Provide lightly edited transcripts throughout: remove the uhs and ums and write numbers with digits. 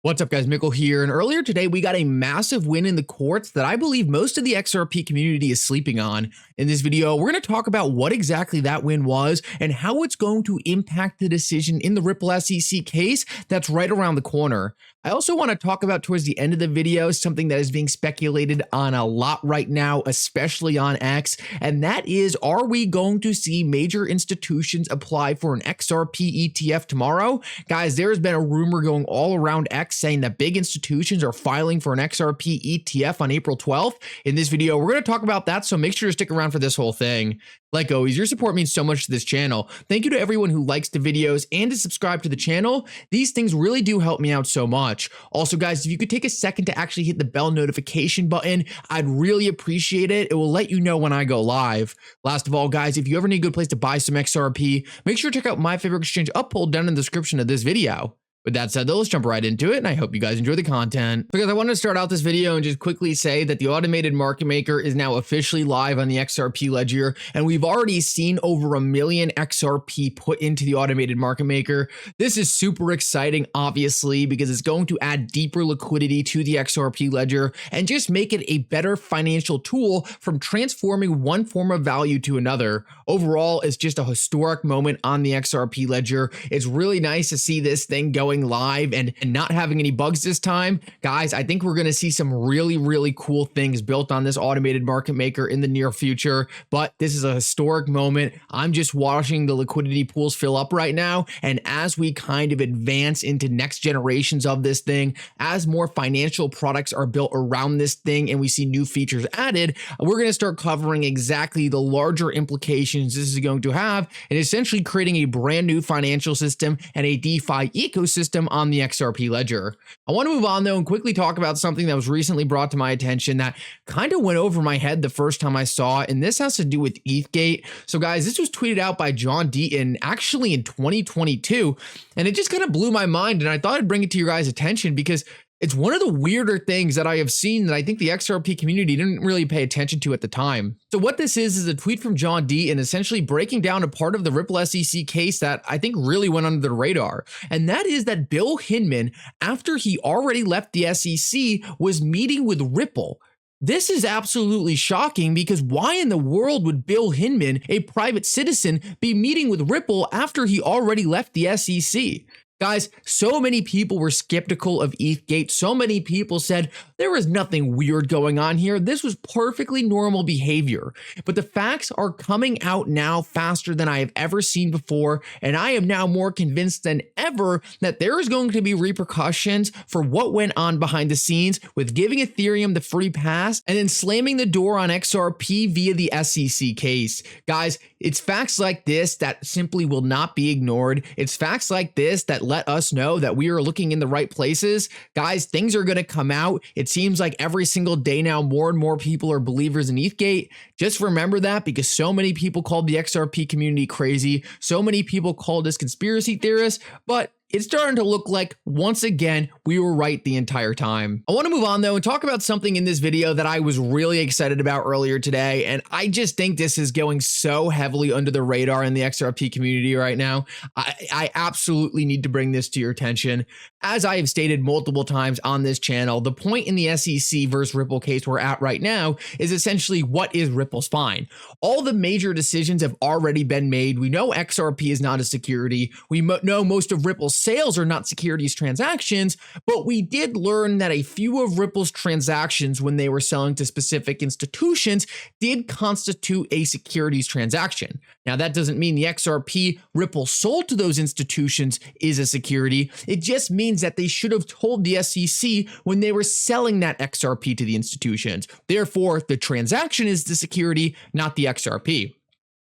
What's up, guys? Mickle here, and earlier today we got a massive win in the courts that I believe most of the XRP community is sleeping on. In this video, we're going to talk about what exactly that win was and how it's going to impact the decision in the Ripple SEC case that's right around the corner. I also want to talk about towards the end of the video something that is being speculated on a lot right now, especially on X, and that is, are we going to see major institutions apply for an XRP ETF tomorrow? Guys, there's been a rumor going all around X saying that big institutions are filing for an XRP ETF on April 12th. In this video, we're going to talk about that, so make sure to stick around for this whole thing. Like always, your support means so much to this channel. Thank you to everyone who likes the videos and to subscribe to the channel. These things really do help me out so much. Also, guys, if you could take a second to actually hit the bell notification button, I'd really appreciate it. It will let you know when I go live. Last of all, guys, if you ever need a good place to buy some XRP, make sure to check out my favorite exchange Uphold down in the description of this video. With that said, though, let's jump right into it, and I hope you guys enjoy the content. Because I wanted to start out this video and just quickly say that the automated market maker is now officially live on the XRP ledger, and we've already seen over 1 million XRP put into the automated market maker. This is super exciting, obviously, because it's going to add deeper liquidity to the XRP ledger and just make it a better financial tool from transforming one form of value to another. Overall, it's just a historic moment on the XRP ledger. It's really nice to see this thing going live and not having any bugs this time. Guys, I think we're going to see some really cool things built on this automated market maker in the near future, but this is a historic moment. I'm just watching the liquidity pools fill up right now, and as we kind of advance into next generations of this thing, as more financial products are built around this thing and we see new features added, we're going to start covering exactly the larger implications this is going to have and essentially creating a brand new financial system and a DeFi ecosystem on the XRP ledger. I want to move on though and quickly talk about something that was recently brought to my attention that kind of went over my head the first time I saw it, and this has to do with ETHgate. So guys, this was tweeted out by John Deaton actually in 2022, and it just kind of blew my mind, and I thought I'd bring it to your guys' attention because it's one of the weirder things that I have seen that I think the XRP community didn't really pay attention to at the time. So what this is a tweet from John D and essentially breaking down a part of the Ripple SEC case that I think really went under the radar. And that is that Bill Hinman, after he already left the SEC, was meeting with Ripple. This is absolutely shocking because why in the world would Bill Hinman, a private citizen, be meeting with Ripple after he already left the SEC? Guys, so many people were skeptical of ETHgate. So many people said there was nothing weird going on here. This was perfectly normal behavior. But the facts are coming out now faster than I have ever seen before. And I am now more convinced than ever that there is going to be repercussions for what went on behind the scenes with giving Ethereum the free pass and then slamming the door on XRP via the SEC case. Guys, it's facts like this that simply will not be ignored. It's facts like this that let us know that we are looking in the right places. Guys, things are going to come out. It seems like every single day now, more and more people are believers in ETHgate. Just remember that because so many people called the XRP community crazy. So many people called us conspiracy theorists, but it's starting to look like, once again, we were right the entire time. I want to move on though and talk about something in this video that I was really excited about earlier today. And I just think this is going so heavily under the radar in the XRP community right now. I absolutely need to bring this to your attention. As I have stated multiple times on this channel, the point in the SEC versus Ripple case we're at right now is essentially what is Ripple's fine. All the major decisions have already been made. We know XRP is not a security. We know most of Ripple's sales are not securities transactions, but we did learn that a few of Ripple's transactions when they were selling to specific institutions did constitute a securities transaction. Now, that doesn't mean the XRP Ripple sold to those institutions is a security. It just means that they should have told the SEC when they were selling that XRP to the institutions. Therefore, the transaction is the security, not the XRP.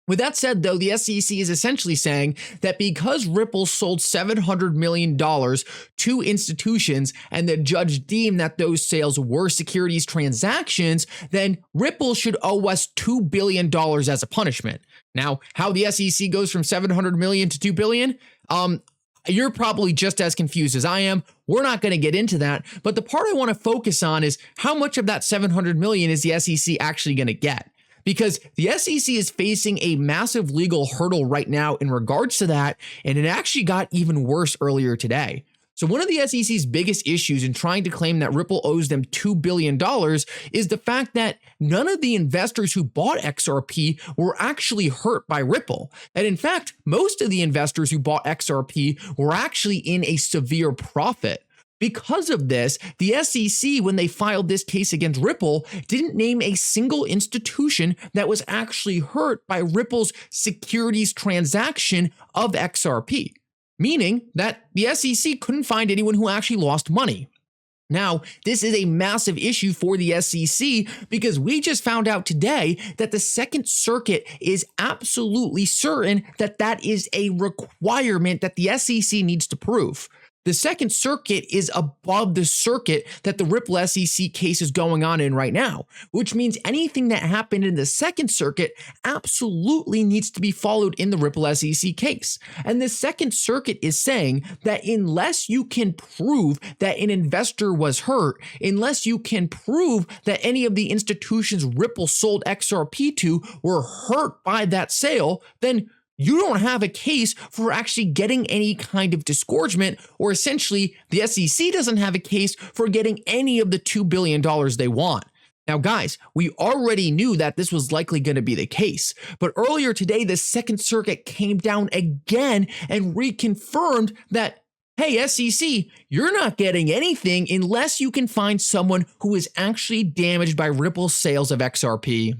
With that said, though, the SEC is essentially saying that because Ripple sold $700 million to institutions and the judge deemed that those sales were securities transactions, then Ripple should owe us $2 billion as a punishment. Now, how the SEC goes from $700 million to $2 billion, you're probably just as confused as I am. We're not going to get into that. But the part I want to focus on is how much of that $700 million is the SEC actually going to get? Because the SEC is facing a massive legal hurdle right now in regards to that, and it actually got even worse earlier today. So one of the SEC's biggest issues in trying to claim that Ripple owes them $2 billion is the fact that none of the investors who bought XRP were actually hurt by Ripple. And in fact, most of the investors who bought XRP were actually in a severe profit. Because of this, the SEC, when they filed this case against Ripple, didn't name a single institution that was actually hurt by Ripple's securities transaction of XRP, meaning that the SEC couldn't find anyone who actually lost money. Now, this is a massive issue for the SEC because we just found out today that the Second Circuit is absolutely certain that that is a requirement that the SEC needs to prove. The Second Circuit is above the circuit that the Ripple SEC case is going on in right now, which means anything that happened in the Second Circuit absolutely needs to be followed in the Ripple SEC case. And the Second Circuit is saying that unless you can prove that an investor was hurt, unless you can prove that any of the institutions Ripple sold XRP to were hurt by that sale, then you don't have a case for actually getting any kind of disgorgement, or essentially the SEC doesn't have a case for getting any of the $2 billion they want. Now, guys, we already knew that this was likely going to be the case, but earlier today, the Second Circuit came down again and reconfirmed that, hey, SEC, you're not getting anything unless you can find someone who is actually damaged by Ripple's sales of XRP.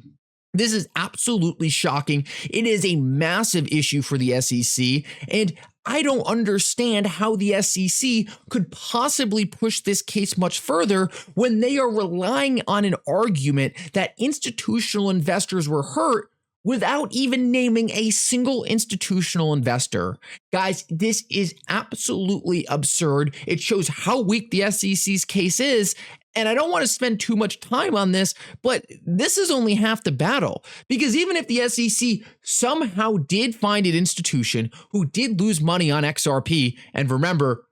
This is absolutely shocking. It is a massive issue for the SEC, and I don't understand how the SEC could possibly push this case much further when they are relying on an argument that institutional investors were hurt without even naming a single institutional investor. Guys, this is absolutely absurd. It shows how weak the SEC's case is. And I don't want to spend too much time on this, but this is only half the battle. Because even if the SEC somehow did find an institution who did lose money on XRP, and remember,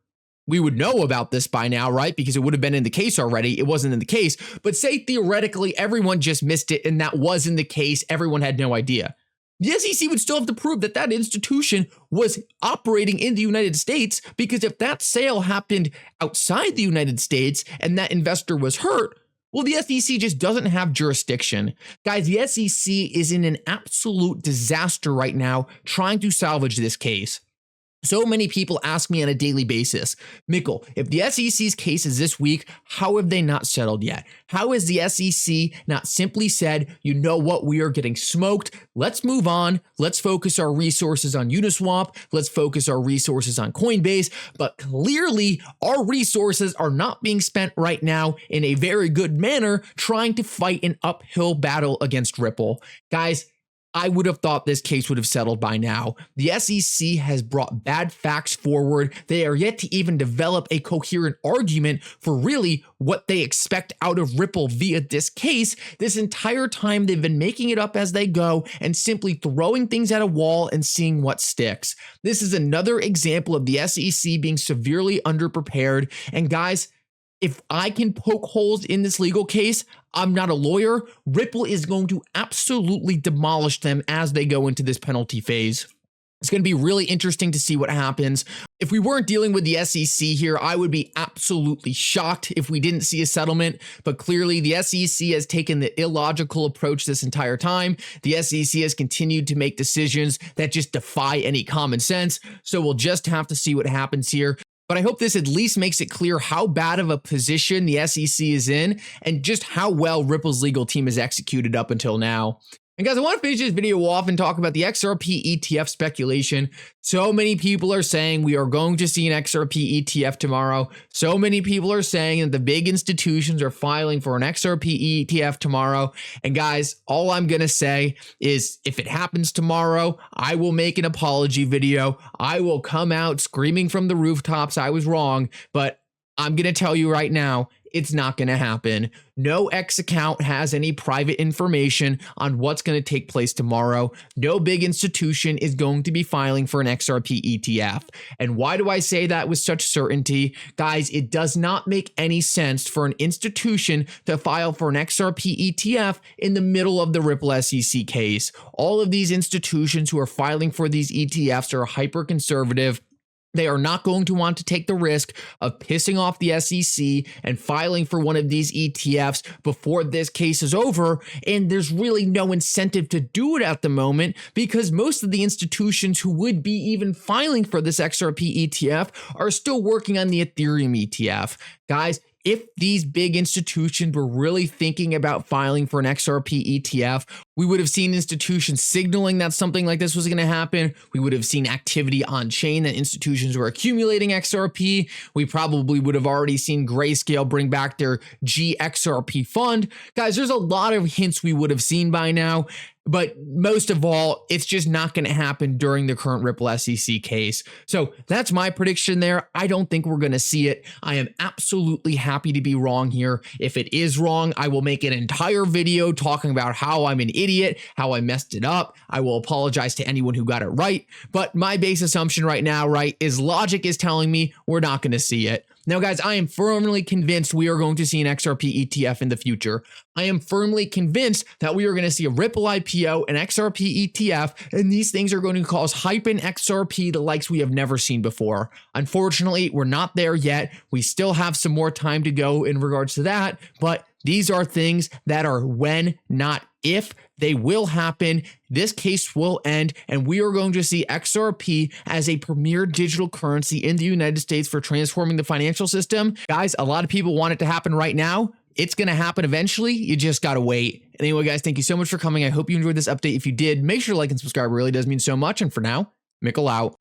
we would know about this by now, right? Because it would have been in the case already. It wasn't in the case. But say theoretically everyone just missed it and that wasn't the case. Everyone had no idea. The SEC would still have to prove that that institution was operating in the United States, because if that sale happened outside the United States and that investor was hurt, well, the SEC just doesn't have jurisdiction. Guys, the SEC is in an absolute disaster right now trying to salvage this case. So many people ask me on a daily basis, Mickle, if the SEC's case is this week, how have they not settled yet? How has the SEC not simply said, you know what, we are getting smoked. Let's move on. Let's focus our resources on Uniswap. Let's focus our resources on Coinbase. But clearly, our resources are not being spent right now in a very good manner trying to fight an uphill battle against Ripple. Guys, I would have thought this case would have settled by now. The SEC has brought bad facts forward. They are yet to even develop a coherent argument for really what they expect out of Ripple via this case. This entire time, they've been making it up as they go and simply throwing things at a wall and seeing what sticks. This is another example of the SEC being severely underprepared. And guys, if I can poke holes in this legal case, I'm not a lawyer. Ripple is going to absolutely demolish them as they go into this penalty phase. It's going to be really interesting to see what happens. If we weren't dealing with the SEC here, I would be absolutely shocked if we didn't see a settlement. But clearly, the SEC has taken the illogical approach this entire time. The SEC has continued to make decisions that just defy any common sense. So we'll just have to see what happens here. But I hope this at least makes it clear how bad of a position the SEC is in and just how well Ripple's legal team has executed up until now. And guys, I want to finish this video off and talk about the XRP ETF speculation. So many people are saying we are going to see an XRP ETF tomorrow. So many people are saying that the big institutions are filing for an XRP ETF tomorrow. And guys, all I'm going to say is if it happens tomorrow, I will make an apology video. I will come out screaming from the rooftops I was wrong, but I'm going to tell you right now, it's not going to happen. No X account has any private information on what's going to take place tomorrow. No big institution is going to be filing for an XRP ETF. And why do I say that with such certainty? Guys, it does not make any sense for an institution to file for an XRP ETF in the middle of the Ripple SEC case. All of these institutions who are filing for these ETFs are hyper conservative. They are not going to want to take the risk of pissing off the SEC and filing for one of these ETFs before this case is over. And there's really no incentive to do it at the moment because most of the institutions who would be even filing for this XRP ETF are still working on the Ethereum ETF. Guys, if these big institutions were really thinking about filing for an XRP ETF, we would have seen institutions signaling that something like this was going to happen. We would have seen activity on chain that institutions were accumulating XRP. We probably would have already seen Grayscale bring back their XRP fund. Guys, there's a lot of hints we would have seen by now. But most of all, it's just not going to happen during the current Ripple SEC case. So that's my prediction there. I don't think we're going to see it. I am absolutely happy to be wrong here. If it is wrong, I will make an entire video talking about how I'm an idiot, how I messed it up. I will apologize to anyone who got it right. But my base assumption right now, right, is logic is telling me we're not going to see it. Now, guys, I am firmly convinced we are going to see an XRP ETF in the future. I am firmly convinced that we are going to see a Ripple IPO, an XRP ETF, and these things are going to cause hype in XRP the likes we have never seen before. Unfortunately, we're not there yet. We still have some more time to go in regards to that, but these are things that are when, not if. They will happen. This case will end, and we are going to see XRP as a premier digital currency in the United States for transforming the financial system. Guys, a lot of people want it to happen right now. It's going to happen eventually. You just got to wait. Anyway, guys, thank you so much for coming. I hope you enjoyed this update. If you did, make sure to like and subscribe. It really does mean so much. And for now, Mickle out.